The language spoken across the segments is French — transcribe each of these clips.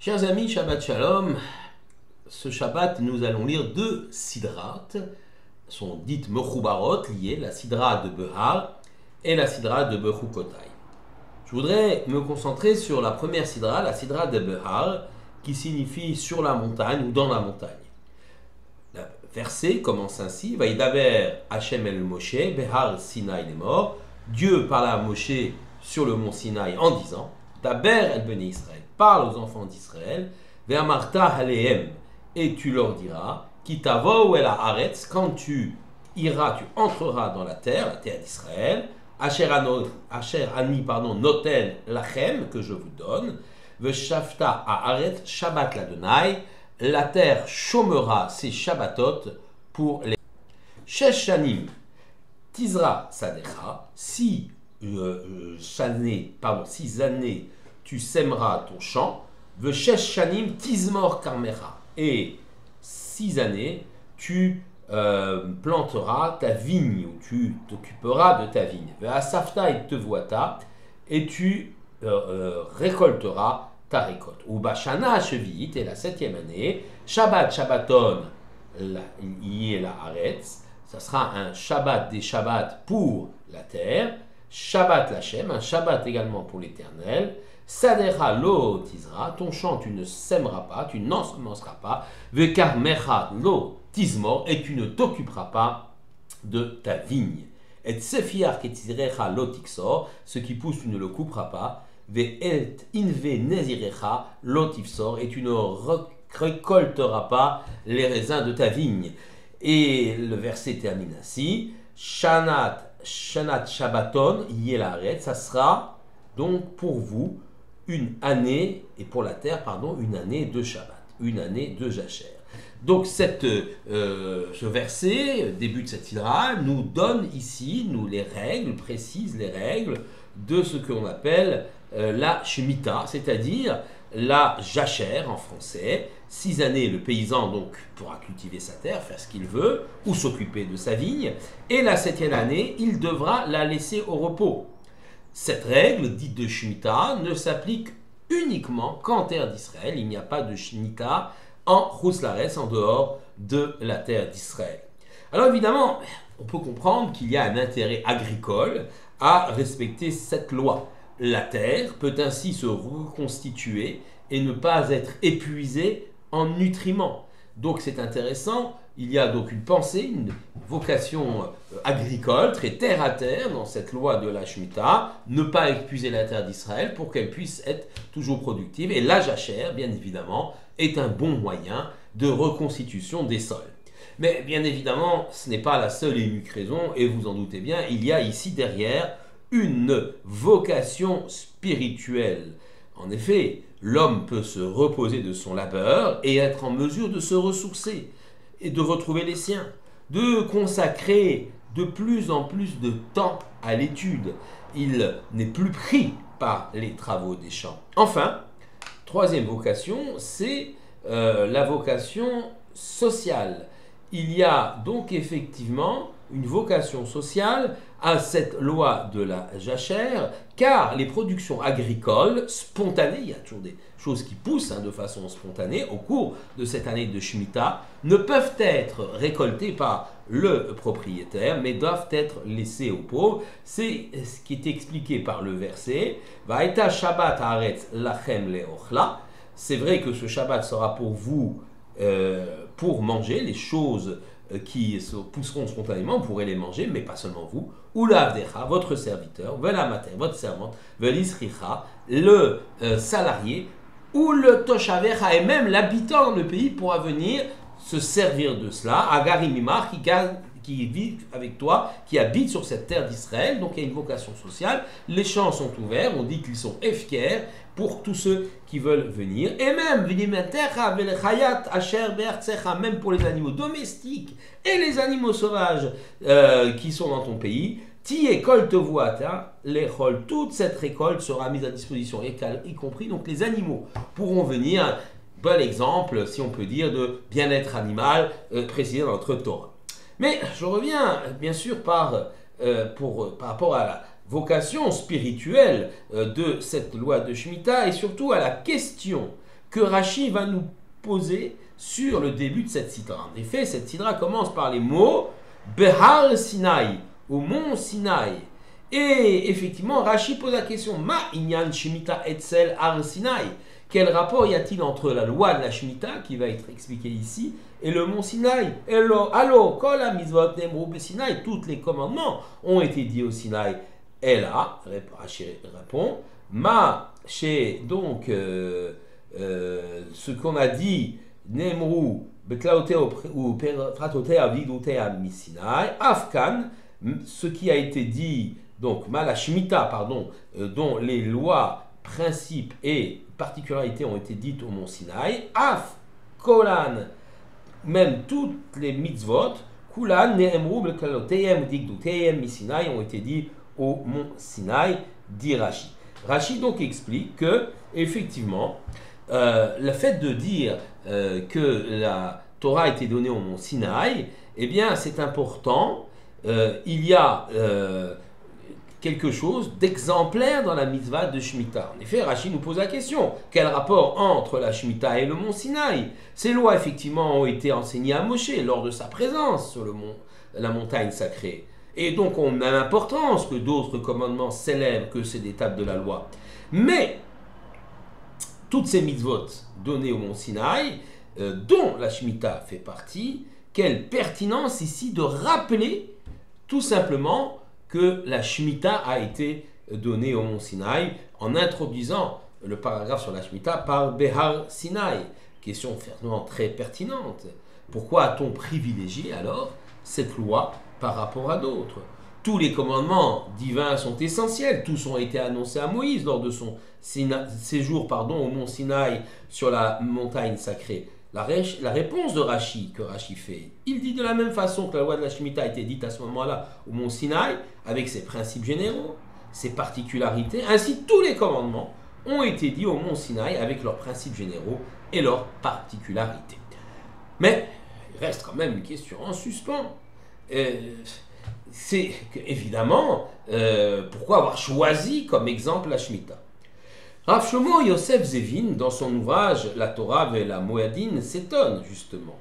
Chers amis, Shabbat Shalom. Ce Shabbat, nous allons lire deux sidrat, sont dites mechubarot, liées, la sidra de Behar et la sidra de Bechukotai. Je voudrais me concentrer sur la première sidra, la sidra de Behar, qui signifie sur la montagne ou dans la montagne. Le verset commence ainsi: Vaïdaber Hashem el Moshe, Behar Sinaï les morts. Dieu parla à Moshe sur le mont Sinaï en disant: Daber el Bnei Israël, parle aux enfants d'Israël, Ve'amarta alehem, et tu leur diras, Kitavo el haaretz, quand tu iras, tu entreras dans la terre d'Israël, Asher ani, noten lachem, que je vous donne, Ve'shavta haaretz shabbat ladonai, la terre chômera ses shabbatot pour les Shesh shanim tizra sadecha, 6 années tu sèmeras ton champ, Veshesh shanim tizmor karmecha, et 6 années tu planteras ta vigne, ou tu t'occuperas de ta vigne. Ve'asafta et tevoata, et tu récolteras ta récolte. Ou bashana shevit, et la 7e année, Shabbat Shabbaton y est la haaretz, ça sera un Shabbat des Shabbats pour la terre, Shabbat Lachem, un Shabbat également pour l'Éternel. Sadecha lo tizra, ton champ tu ne sèmeras pas, tu n'ensemenceras pas. Vekarmecha lo tizmor, et tu ne t'occuperas pas de ta vigne. Et sefiar ketizrecha lo tixor, ce qui pousse tu ne le couperas pas. Ve et inve nezirecha lo tifsor, et tu ne récolteras pas les raisins de ta vigne. Et le verset termine ainsi: Shanat Shabbaton Yelaret, ça sera donc pour vous une année, et pour la terre, une année de Shabbat, une année de Jacher. Donc ce verset, début de cette sidra, nous donne ici, précise les règles de ce qu'on appelle la Shemitah, c'est-à-dire la Jacher en français. 6 années, le paysan donc pourra cultiver sa terre, faire ce qu'il veut, ou s'occuper de sa vigne, et la 7e année, il devra la laisser au repos. Cette règle, dite de Shemitah, ne s'applique uniquement qu'en terre d'Israël. Il n'y a pas de Shemitah en Chutz La'aretz, en dehors de la terre d'Israël. Alors évidemment, on peut comprendre qu'il y a un intérêt agricole à respecter cette loi. La terre peut ainsi se reconstituer et ne pas être épuisée en nutriments. Donc c'est intéressant, il y a donc une pensée, une vocation agricole, très terre à terre dans cette loi de la Shemitah, ne pas épuiser la terre d'Israël pour qu'elle puisse être toujours productive. Et la jachère, bien évidemment, est un bon moyen de reconstitution des sols. Mais bien évidemment, ce n'est pas la seule et unique raison, et vous en doutez bien, il y a ici derrière une vocation spirituelle. En effet, l'homme peut se reposer de son labeur et être en mesure de se ressourcer et de retrouver les siens, de consacrer de plus en plus de temps à l'étude. Il n'est plus pris par les travaux des champs. Enfin, troisième vocation, c'est la vocation sociale. Il y a donc effectivement une vocation sociale à cette loi de la jachère, car les productions agricoles spontanées, il y a toujours des choses qui poussent de façon spontanée au cours de cette année de Shemitah, ne peuvent être récoltées par le propriétaire, mais doivent être laissées aux pauvres. C'est ce qui est expliqué par le verset Vaïta Shabbat haaretz lachem leochla. C'est vrai que ce Shabbat sera pour vous pour manger les choses qui se pousseront spontanément, vous pourrez les manger, mais pas seulement vous. Ou l'avdecha, votre serviteur, velamater, votre servante, velisricha, le salarié, ou le toshavecha, et même l'habitant dans le pays pourra venir se servir de cela. Agarimimar, qui vit avec toi, qui habite sur cette terre d'Israël, donc il y a une vocation sociale. Les champs sont ouverts, on dit qu'ils sont efficaires pour tous ceux qui veulent venir. Et même, même pour les animaux domestiques et les animaux sauvages qui sont dans ton pays, toute cette récolte sera mise à disposition, y compris donc les animaux pourront venir. Bon exemple, si on peut dire, de bien-être animal précisé dans notre Torah. Mais je reviens bien sûr par rapport à la vocation spirituelle de cette loi de Shemitah et surtout à la question que Rashi va nous poser sur le début de cette sidra. En effet, cette sidra commence par les mots Behar Sinai, au mont Sinaï. Et effectivement, Rashi pose la question Ma inyan Shemitah etzel Har Sinai. Quel rapport y a-t-il entre la loi de la Shemitah, qui va être expliquée ici, et le mont Sinaï? Alors, kol ha-mitzvot nemru be-Sinaï, tous les commandements ont été dits au Sinaï. Et là, Rashi répond Ma chez donc ce qu'on a dit nemru beklaote ou pratote avidote mi-Sinaï, afkan, ce qui a été dit donc la Shemitah, pardon, dont les lois, principes et particularités ont été dites au mont Sinaï, Af, Kolan, même toutes les mitzvot, Kulan, Neemru, Bekaloteyem, Digduteyem, Misinaï ont été dit au mont Sinaï, dit Rashi. Rashi donc explique que, effectivement, le fait de dire que la Torah a été donnée au mont Sinaï, eh bien c'est important, il y a quelque chose d'exemplaire dans la mitzvah de Shemitah. En effet, Rashi nous pose la question, quel rapport entre la Shemitah et le mont Sinaï? Ces lois, effectivement, ont été enseignées à Moshe lors de sa présence sur la montagne sacrée. Et donc, on a l'importance que d'autres commandements célèbrent que c'est d'étapes de la loi. Mais, toutes ces mitzvot données au mont Sinaï, dont la Shemitah fait partie, quelle pertinence ici de rappeler tout simplement que la Shemitah a été donnée au mont Sinaï en introduisant le paragraphe sur la Shemitah par Behar Sinai. Question vraiment très pertinente. Pourquoi a-t-on privilégié alors cette loi par rapport à d'autres? Tous les commandements divins sont essentiels. Tous ont été annoncés à Moïse lors de son séjour au mont Sinaï sur la montagne sacrée. La réponse de Rashi, que Rashi fait, il dit de la même façon que la loi de la Shemitah a été dite à ce moment-là au mont Sinaï, avec ses principes généraux, ses particularités, ainsi tous les commandements ont été dits au mont Sinaï avec leurs principes généraux et leurs particularités. Mais il reste quand même une question en suspens. C'est évidemment pourquoi avoir choisi comme exemple la Shemitah. Rav Shlomo Yosef Zevin, dans son ouvrage La Torah et la Moadin, s'étonne justement.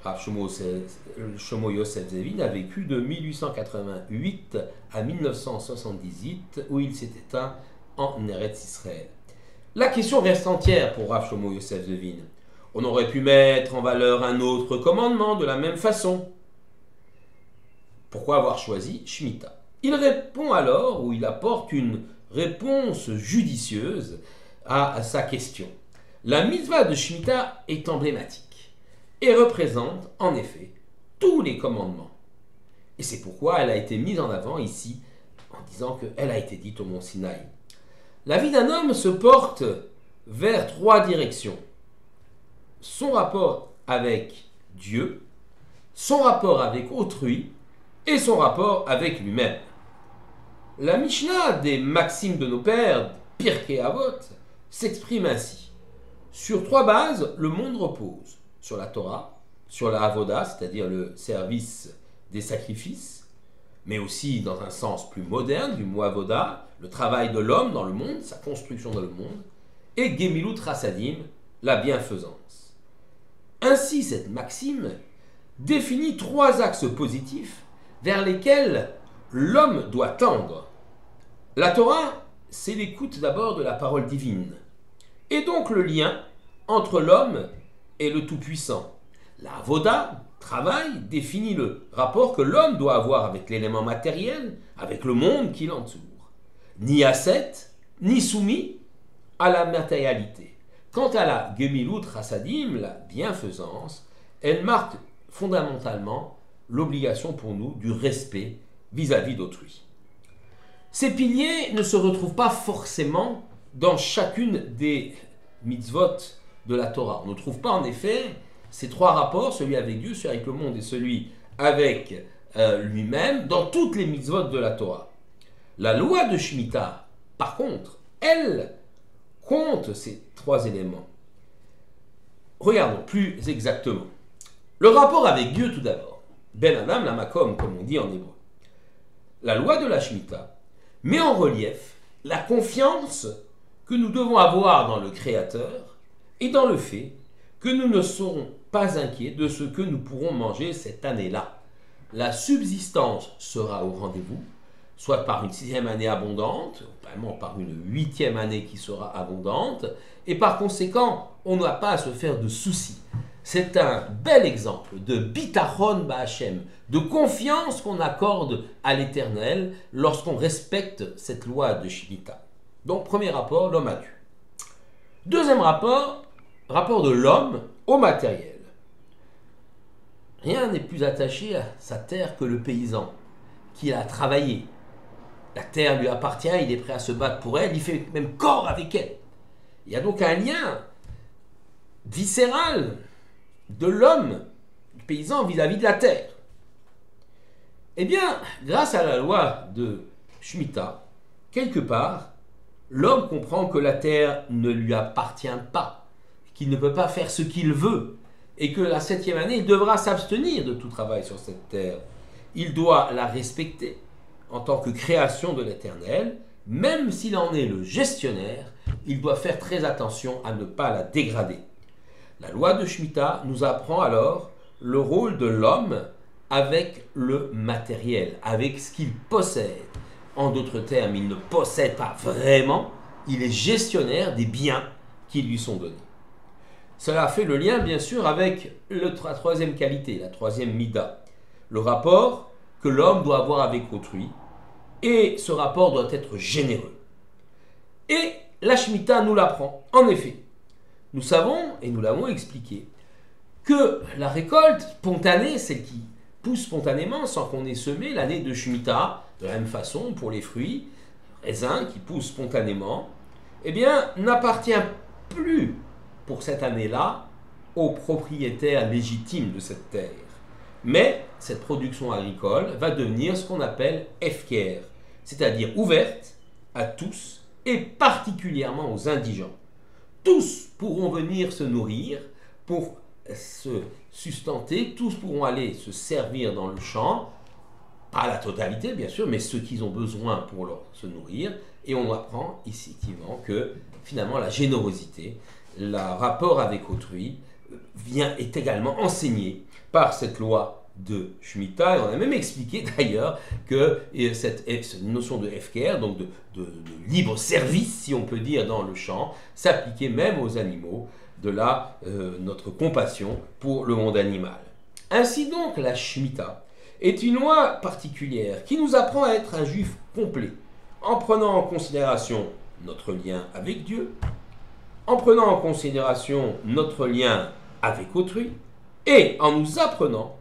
Rav Shlomo Yosef Zevin a vécu de 1888 à 1978, où il s'est éteint en Eretz Israël. La question reste entière pour Rav Shlomo Yosef Zevin. On aurait pu mettre en valeur un autre commandement de la même façon. Pourquoi avoir choisi Shemitah? Il répond alors, ou il apporte une réponse judicieuse à sa question. La mitzvah de Shemitah est emblématique et représente en effet tous les commandements. Et c'est pourquoi elle a été mise en avant ici en disant qu'elle a été dite au mont Sinaï. La vie d'un homme se porte vers trois directions. Son rapport avec Dieu, son rapport avec autrui et son rapport avec lui-même. La Mishnah des Maximes de nos pères, Pirkei Avot, s'exprime ainsi. Sur trois bases, le monde repose. Sur la Torah, sur la Avoda, c'est-à-dire le service des sacrifices, mais aussi dans un sens plus moderne du mot Avoda, le travail de l'homme dans le monde, sa construction dans le monde, et Gemilut Rasadim, la bienfaisance. Ainsi, cette maxime définit trois axes positifs vers lesquels l'homme doit tendre. La Torah, c'est l'écoute d'abord de la parole divine, et donc le lien entre l'homme et le Tout-Puissant. La Avoda, travail, définit le rapport que l'homme doit avoir avec l'élément matériel, avec le monde qui l'entoure. Ni ascète, ni soumis à la matérialité. Quant à la Gemilut Rasadim, la bienfaisance, elle marque fondamentalement l'obligation pour nous du respect vis-à-vis d'autrui. Ces piliers ne se retrouvent pas forcément dans chacune des mitzvot de la Torah. On ne trouve pas en effet ces trois rapports, celui avec Dieu, celui avec le monde et celui avec lui-même, dans toutes les mitzvot de la Torah. La loi de Shemitah, par contre, elle compte ces trois éléments. Regardons plus exactement. Le rapport avec Dieu tout d'abord. Ben Adam la Makom, comme on dit en hébreu. La loi de la Shemitah met en relief la confiance que nous devons avoir dans le Créateur et dans le fait que nous ne serons pas inquiets de ce que nous pourrons manger cette année-là. La subsistance sera au rendez-vous, soit par une 6e année abondante, vraiment par une 8e année qui sera abondante, et par conséquent, on n'a pas à se faire de soucis. C'est un bel exemple de bitachon ba'Hashem, de confiance qu'on accorde à l'Éternel lorsqu'on respecte cette loi de Shemitah. Donc, premier rapport, l'homme a dû. Deuxième rapport, rapport de l'homme au matériel. Rien n'est plus attaché à sa terre que le paysan, qui a travaillé. La terre lui appartient, il est prêt à se battre pour elle, il fait même corps avec elle. Il y a donc un lien viscéral de l'homme, du paysan, vis-à-vis de la terre. Eh bien, grâce à la loi de Shemitah, quelque part, l'homme comprend que la terre ne lui appartient pas, qu'il ne peut pas faire ce qu'il veut, et que la 7e année, il devra s'abstenir de tout travail sur cette terre. Il doit la respecter en tant que création de l'Éternel, même s'il en est le gestionnaire, il doit faire très attention à ne pas la dégrader. La loi de Shemitah nous apprend alors le rôle de l'homme avec le matériel, avec ce qu'il possède. En d'autres termes, il ne possède pas vraiment, il est gestionnaire des biens qui lui sont donnés. Cela fait le lien, bien sûr, avec la troisième qualité, la troisième mida, le rapport que l'homme doit avoir avec autrui, et ce rapport doit être généreux. Et la Shemitah nous l'apprend. En effet, nous savons, et nous l'avons expliqué, que la récolte spontanée, celle qui pousse spontanément sans qu'on ait semé l'année de Shemitah, de la même façon pour les fruits, raisins qui poussent spontanément, eh bien, n'appartient plus pour cette année-là aux propriétaires légitimes de cette terre. Mais cette production agricole va devenir ce qu'on appelle hefker, c'est-à-dire ouverte à tous et particulièrement aux indigents. Tous pourront venir se nourrir pour se sustenter, tous pourront aller se servir dans le champ, pas la totalité bien sûr, mais ceux qui ont besoin pour se nourrir. Et on apprend ici effectivement que finalement la générosité, le rapport avec autrui est également enseigné par cette loi de Shemitah. Et on a même expliqué d'ailleurs que cette notion de hefker, donc de libre service, si on peut dire, dans le champ, s'appliquait même aux animaux, de là notre compassion pour le monde animal. Ainsi donc, la Shemitah est une loi particulière qui nous apprend à être un juif complet, en prenant en considération notre lien avec Dieu, en prenant en considération notre lien avec autrui, et en nous apprenant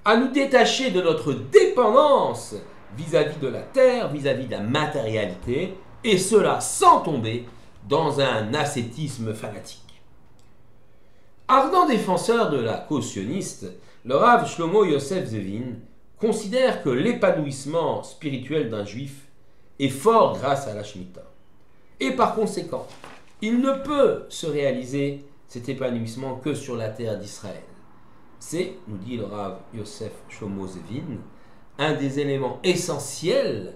à nous détacher de notre dépendance vis-à-vis de la terre, vis-à-vis de la matérialité, et cela sans tomber dans un ascétisme fanatique. Ardent défenseur de la cause sioniste, le Rav Shlomo Yosef Zevin considère que l'épanouissement spirituel d'un juif est fort grâce à la Shemitah. Et par conséquent, il ne peut se réaliser cet épanouissement que sur la terre d'Israël. C'est, nous dit le Rav Yosef Shlomo Zevin, un des éléments essentiels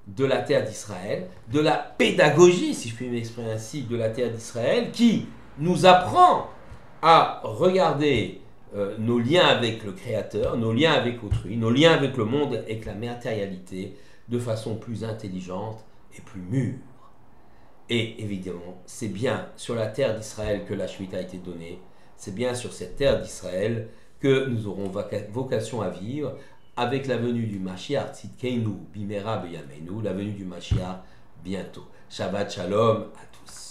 de la terre d'Israël, de la pédagogie, si je puis m'exprimer ainsi, de la terre d'Israël, qui nous apprend à regarder nos liens avec le Créateur, nos liens avec autrui, nos liens avec le monde, avec la matérialité, de façon plus intelligente et plus mûre. Et évidemment, c'est bien sur la terre d'Israël que la Shemitah a été donnée, c'est bien sur cette terre d'Israël que nous aurons vocation à vivre avec la venue du Mashiach, Tzidkeinu, Bimera Beyameinu, la venue du Mashiach bientôt. Shabbat Shalom à tous.